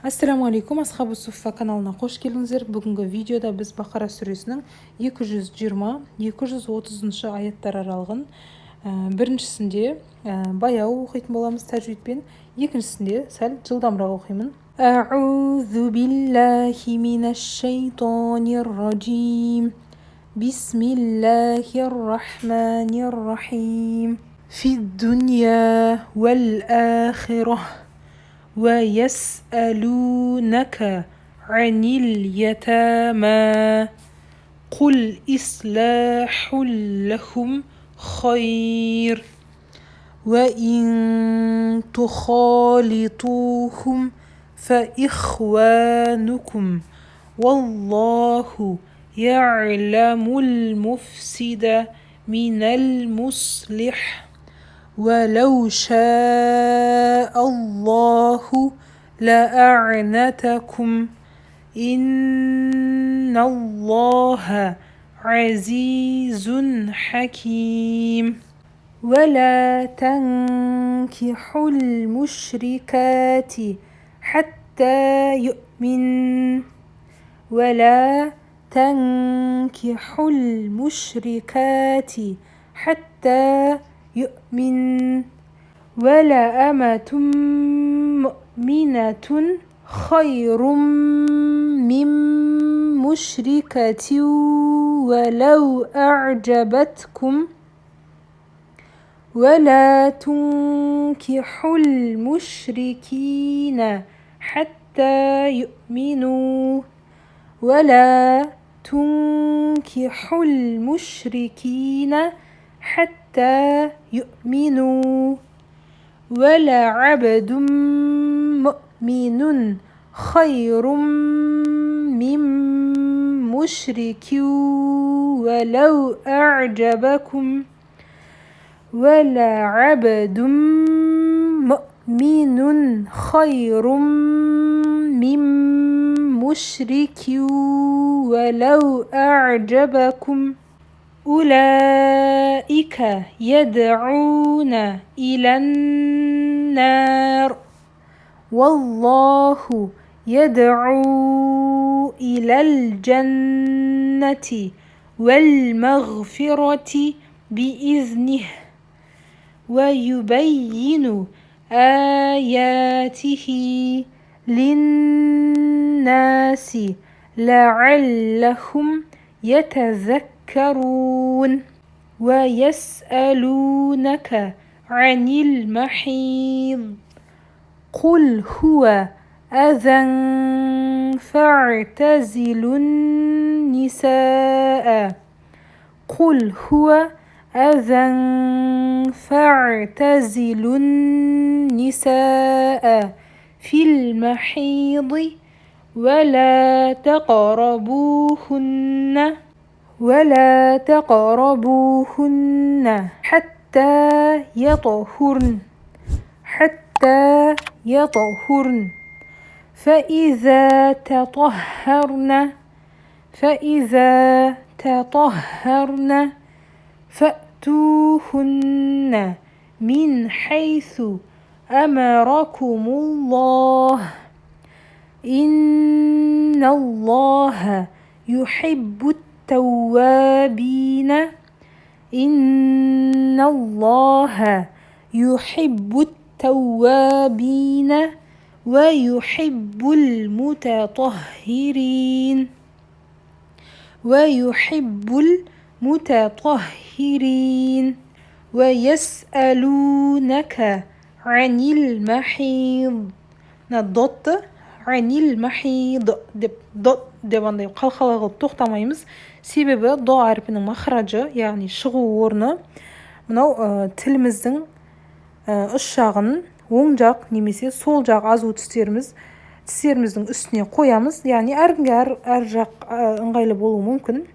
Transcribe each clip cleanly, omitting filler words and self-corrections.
Ассаламу алейкум, асхабу суффа каналына қош келдіңіздер. Бүгінгі видеода біз Бақара сүресінің 220-230 аяттар аралығын біріншісінде баяу оқитын боламыз тәжвидпен, екіншісінде сәл жылдамырақ оқимын. Аузу биллахи минаш шайтанир раджим. Бисмиллахир рахманир рахим. Фид дунья вал ахирах. ويسألونك عن اليتامى قل إصلاح لهم خير وإن تخالطوهم فإخوانكم والله يعلم المفسد من المصلح ولو شاء الله لأعنتكم إن الله عزيز حكيم ولا تنكحوا المشركات حتى يؤمن ولا تنكحوا المشركات حتى يؤمن ولا أمة مؤمنة خير من مشركة ولو أعجبتكم ولا تنكحوا المشركين حتى يؤمنوا ولا تنكحوا المشركين حتى يؤمنوا ولا عبد مؤمن خير من مشرك ولو أعجبكم ولا عبد مؤمن خير من مشرك ولو أعجبكم أولئك يدعون إلى النار والله يدعو إلى الجنة والمغفرة بإذنه ويبين آياته للناس لعلهم يتذكرون ويسألونك عن المحيض قل هو أذى فاعتزلوا النساء قل هو أذى فاعتزلوا النساء في المحيض ولا تقربوهن حتى يطهرن فإذا تطهرن فأتوهن من حيث أمركم الله إن الله يحب التوابين ويحب المتطهرين ويسألونك عن المحيض ندط عن المحيض деп андай қалқала қылып тоқтамаймыз, себебі до әрпінің махраджы, яғни шығу орны мынау тіліміздің үш жағын оң жақ немесе сол жақ азу тістеріміздің үстіне қоямыз, яғни әркімге әр жақ ыңғайлы болуы мүмкін.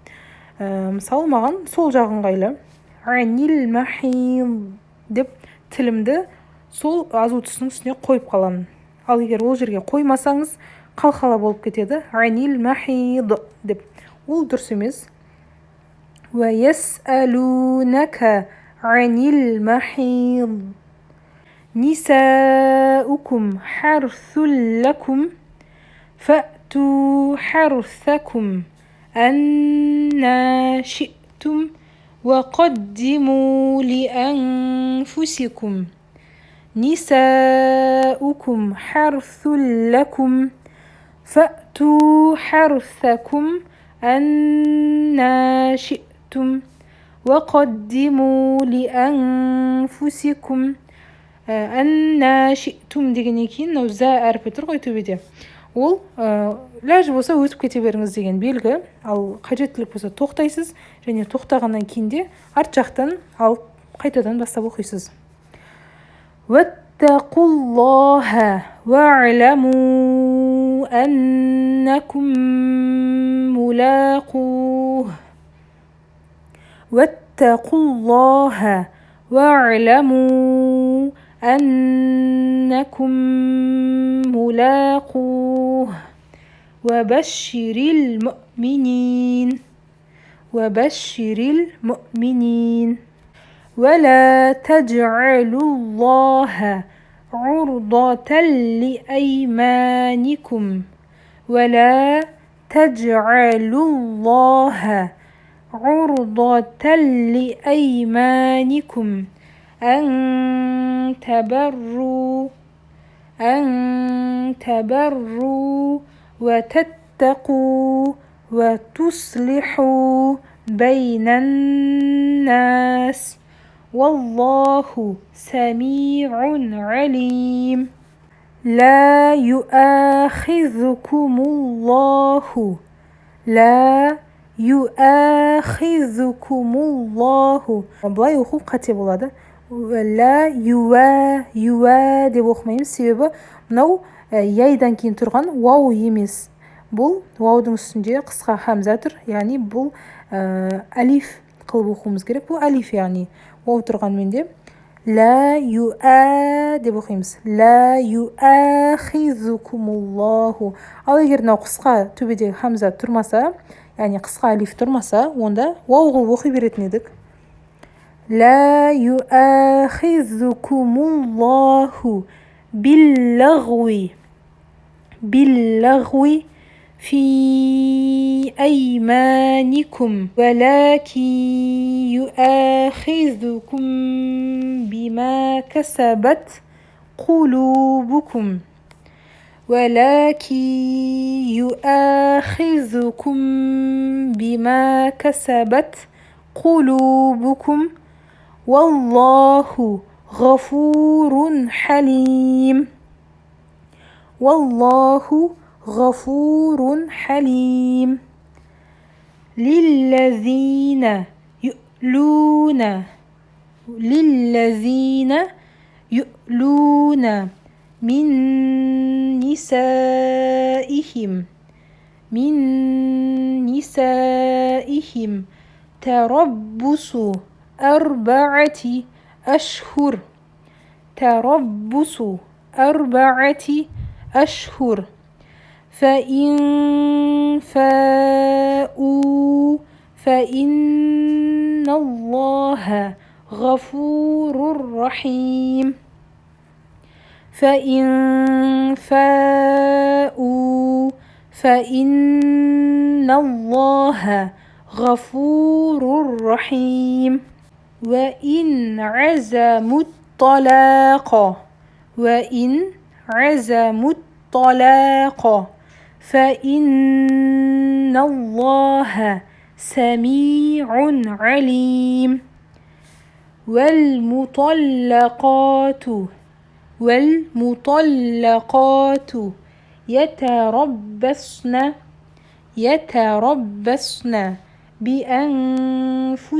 Мысалы маған сол жақ ыңғайлы. Анил махид деп тілімді сол азу тісінің үстіне қойып қаламын. Ал егер ол жерге қоймасаңыз қалқала болып кетеді. Анил махид деп. Ол дұрыс емес. Ва ясалунака анил махид. Нисаукум харсул лакум. فأتوا حرثكم أنا شئتم وقدموا لأنفسكم نساؤكم حرث لكم فأتوا حرثكم أنا شئتم وقدموا لأنفسكم أنا شئتم дегеннен кейін мынау зә әрпі тұр ғой төбеде, ол ләж болса өтіп кете беріңіз деген белгі, ал қажеттілік болса тоқтайсыз және тоқтағаннан кейін де арт жақтан алып қайтадан бастап оқисыз. واتقوا الله واعلموا أنكم ملاقوه واتقوا الله واعلموا أنكم ملاقوه وبشر المؤمنين ولا تجعلوا الله عرضة لأيمانكم ولا تجعلوا الله عرضة لأيمانكم أن تبروا وتتقوا وتصلحوا بين الناس والله سميع عليم. لا يؤاخذكم الله былай оқу қате болады. لا юа деп оқымаймыз, себебі мынау яйдан кейін тұрған вау емес. Бұл ваудың үстінде қысқа хамза тұр, яғни бұл алиф қылып оқуымыз керек. Бұл алиф, яғни вау тұрғанмен де لا юа деп оқимыз. لا юахизукумуллаху. Ал егер мынау қысқа төбедегі хамза тұрмаса, яғни қысқа алиф тұрмаса, онда вау қылып оқи беретін едік. لا يؤاخذكمullahu باللغو في أيمانكم ولكن يؤاخذكم بما كسبت قلوبكم والله غفور حليم. للذين يؤلون من نسائهم تربص أربعة أشهر فإن فاءوا فإن الله غفور رحيم. فإن الله غفور رحيم. وإن عزموا الطلاق فإن الله سميع عليم. والمطلقات يتربصن بأنفسهن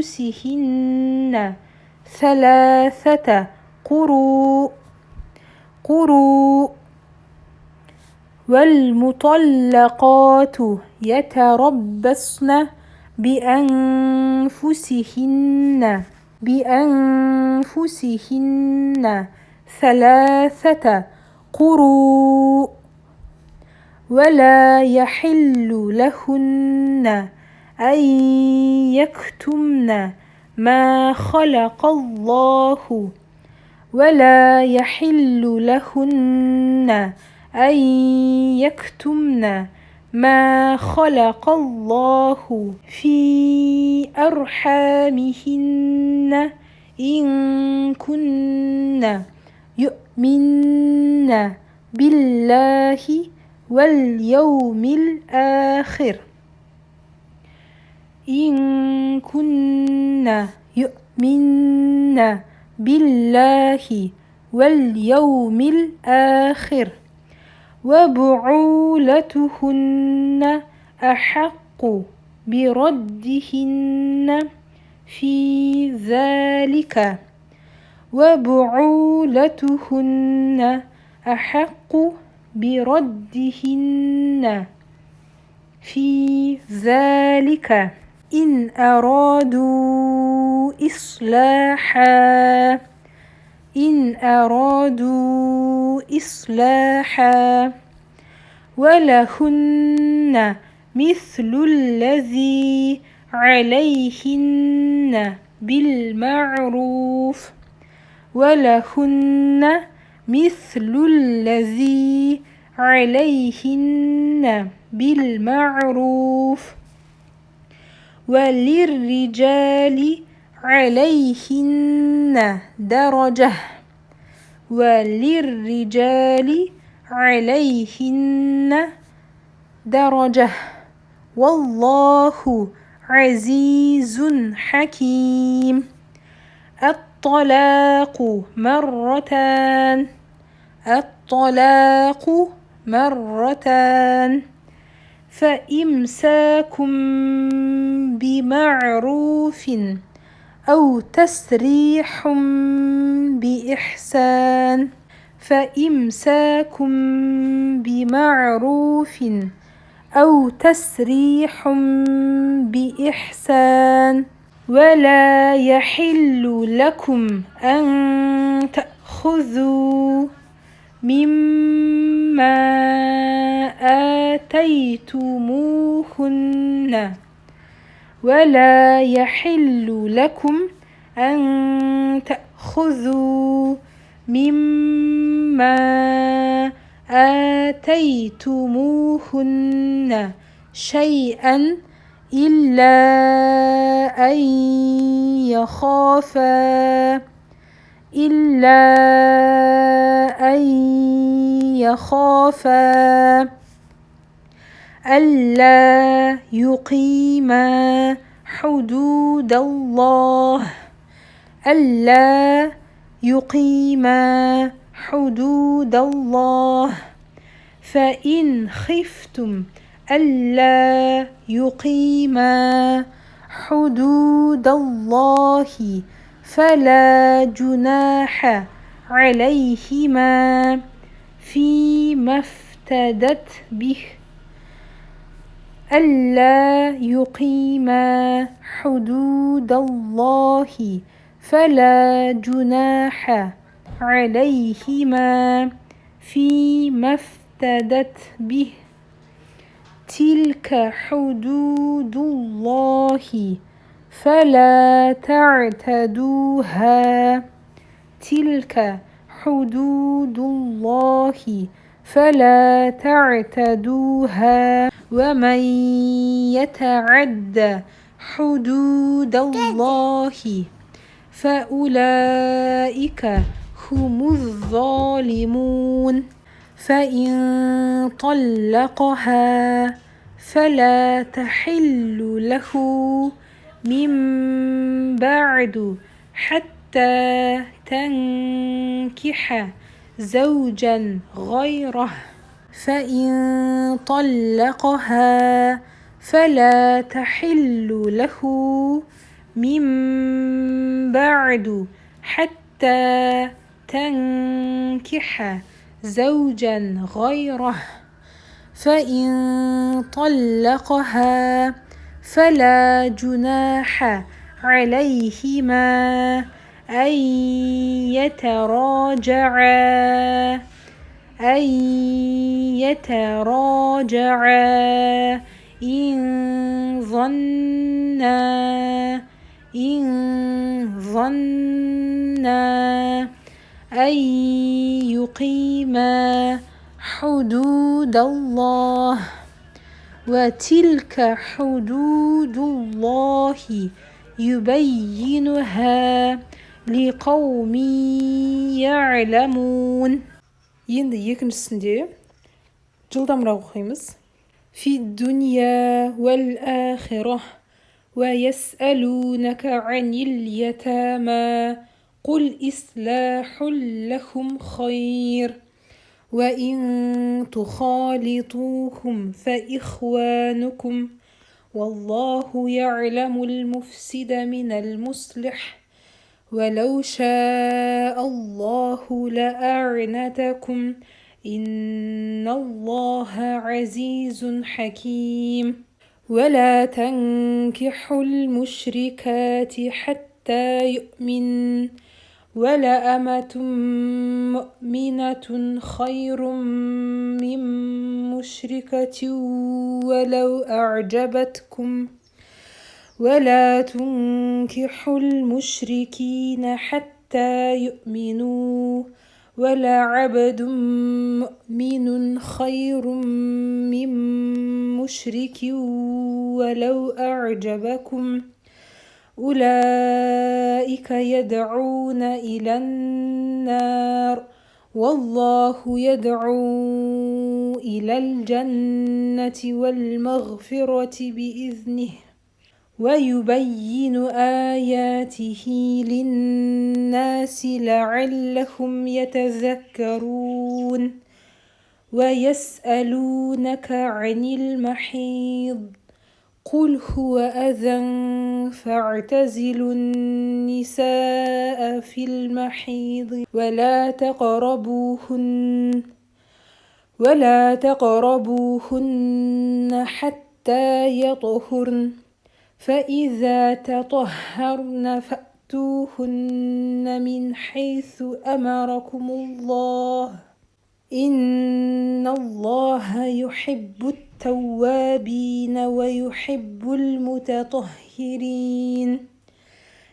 ثلاثة قروء. والمطلقات يتربصن بأنفسهن ثلاثة قروء ولا يحل لهن أن يكتمن ما خلق الله ولا يحل لهن أن يكتمن ما خلق الله في أرحامهن إن كن يؤمن بالله واليوم الآخر إن كن يؤمن بالله واليوم الآخر وبعولتهن أحق بردهن في ذلك وبعولتهن أحق بردهن في ذلك إن أرادوا إصلاحا ولهن مثل الذي عليهن بالمعروف وللرجال عليهن درجة والله عزيز حكيم الطلاق مرتان فإمساك بمعروف أو تسريح بإحسان ولا يحل لكم أن تأخذوا مما آتيتموهن شيئا إلا أن يخافا ألا يقيما حدود الله فإن خفتم ألا يقيما حدود الله فلا جناح عليهما فيما افتدت به تلك حدود الله فلا تعتدوها ومن يتعد حدود الله فأولئك هم الظالمون فإن طلقها فلا تحل له من بعد حتى تنكح زوجا غيره فإن طلقها فلا جناح عليهما أن يتراجعا إن ظنا أن يقيما حدود الله وتلك حدود الله يبينها لقوم يعلمون. Енді екіншісінде жылдамырақ оқимыз. في الدنيا والآخرة ويسألونك عن اليتامى قل إصلاح لهم خير وإن تخالطوهم فإخوانكم والله يعلم المفسد من المصلح ولو شاء الله لأعنتكم إن الله عزيز حكيم. ولا تنكحوا المشركات حتى يؤمن ولأمة مؤمنة خير من مشركة ولو أعجبتكم ولا تنكحوا المشركين حتى يؤمنوا ولعبد مؤمن خير من مشرك ولو أعجبكم أولئك يدعون إلى النار والله يدعو إلى الجنة والمغفرة بإذنه ويبين آياته للناس لعلهم يتذكرون. ويسألونك عن المحيض قل هو أذى فاعتزلوا النساء في المحيض ولا تقربوهن حتى يطهرن فإذا تطهرن فأتوهن من حيث أمركم الله إن الله يحب التوابين ويحب المتطهرين.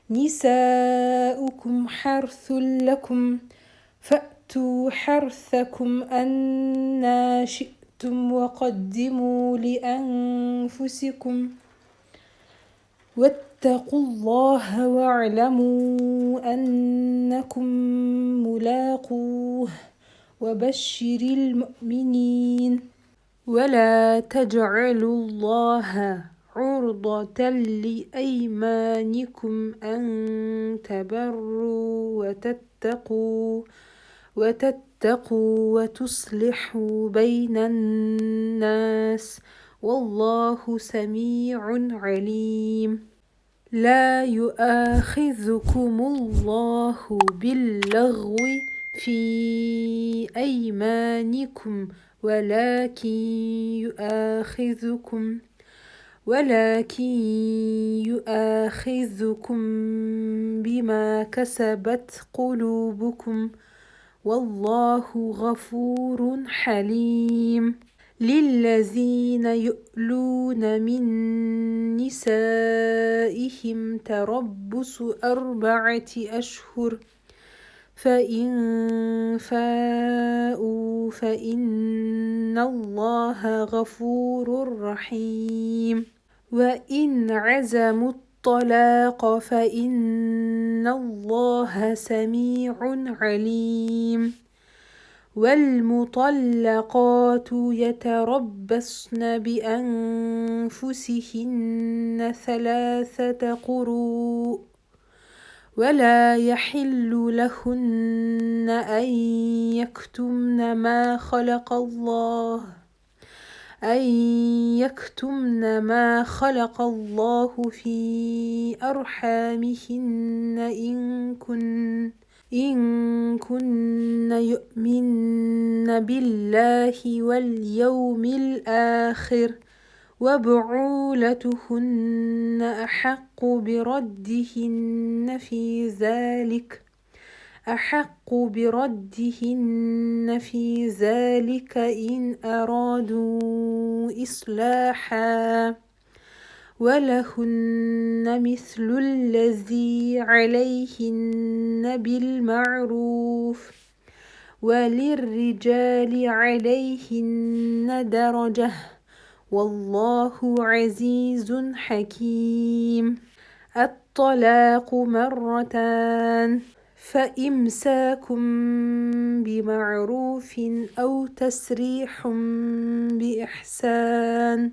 نساؤكم حرث لكم فأتوا حرثكم أنى شئتم وقدموا لأنفسكم واتقوا الله واعلموا أنكم ملاقوه وبشر المؤمنين. ولا تجعلوا الله عرضة لأيمانكم أن تبروا وتتقوا وتصلحوا بين الناس والله سميع عليم. لا يؤاخذكم الله باللغو في أيمانكم ولكن يؤاخذكم بما كسبت قلوبكم والله غفور حليم. للذين يؤلون من نسائهم تربص 4 أشهر فإن فاءوا فإن الله غفور رحيم. وإن عزموا الطلاق فإن الله سميع عليم. والمطلقات يتربصن بأنفسهن 3 قروء ولا يحل لهن أن يكتمن ما خلق الله في أرحامهن إن كن يؤمن بالله واليوم الآخر وبعولتهن أحق بردهن في ذلك إن أرادوا إصلاحا ولهن مثل الذي عليهن بالمعروف وللرجال عليهن درجة والله عزيز حكيم. الطلاق مرتان فإمساك بمعروف أو تسريح بإحسان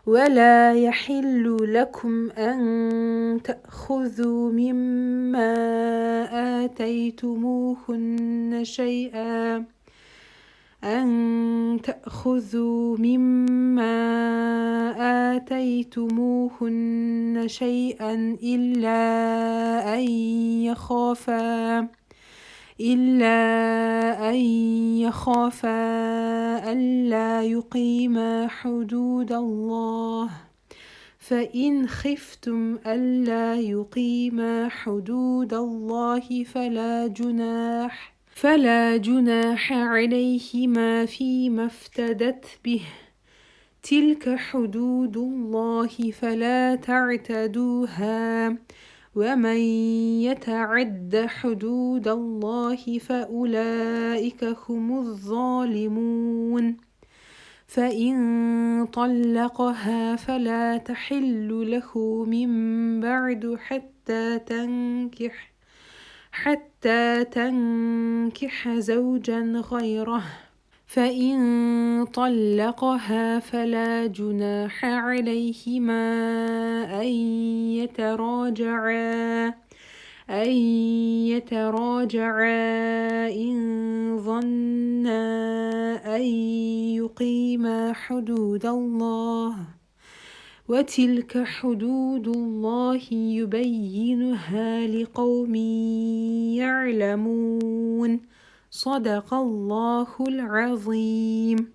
ولا يحل لكم أن تأخذوا مما آتيتموهن شيئا إلا أن يخافا ألا يقيما حدود الله فإن خفتم ألا يقيما حدود الله فلا جناح عليهما فيما افتدت به تلك حدود الله فلا تعتدوها ومن يتعد حدود الله فأولئك هم الظالمون. فإن طلقها فلا تحل له من بعد حتى تنكح زوجا غيره. فإن طلقها فلا جناح عليهما أن يتراجعا إن ظنا أن يقيما حدود الله وتلك حدود الله يبينها لقوم يعلمون. صدق الله العظيم.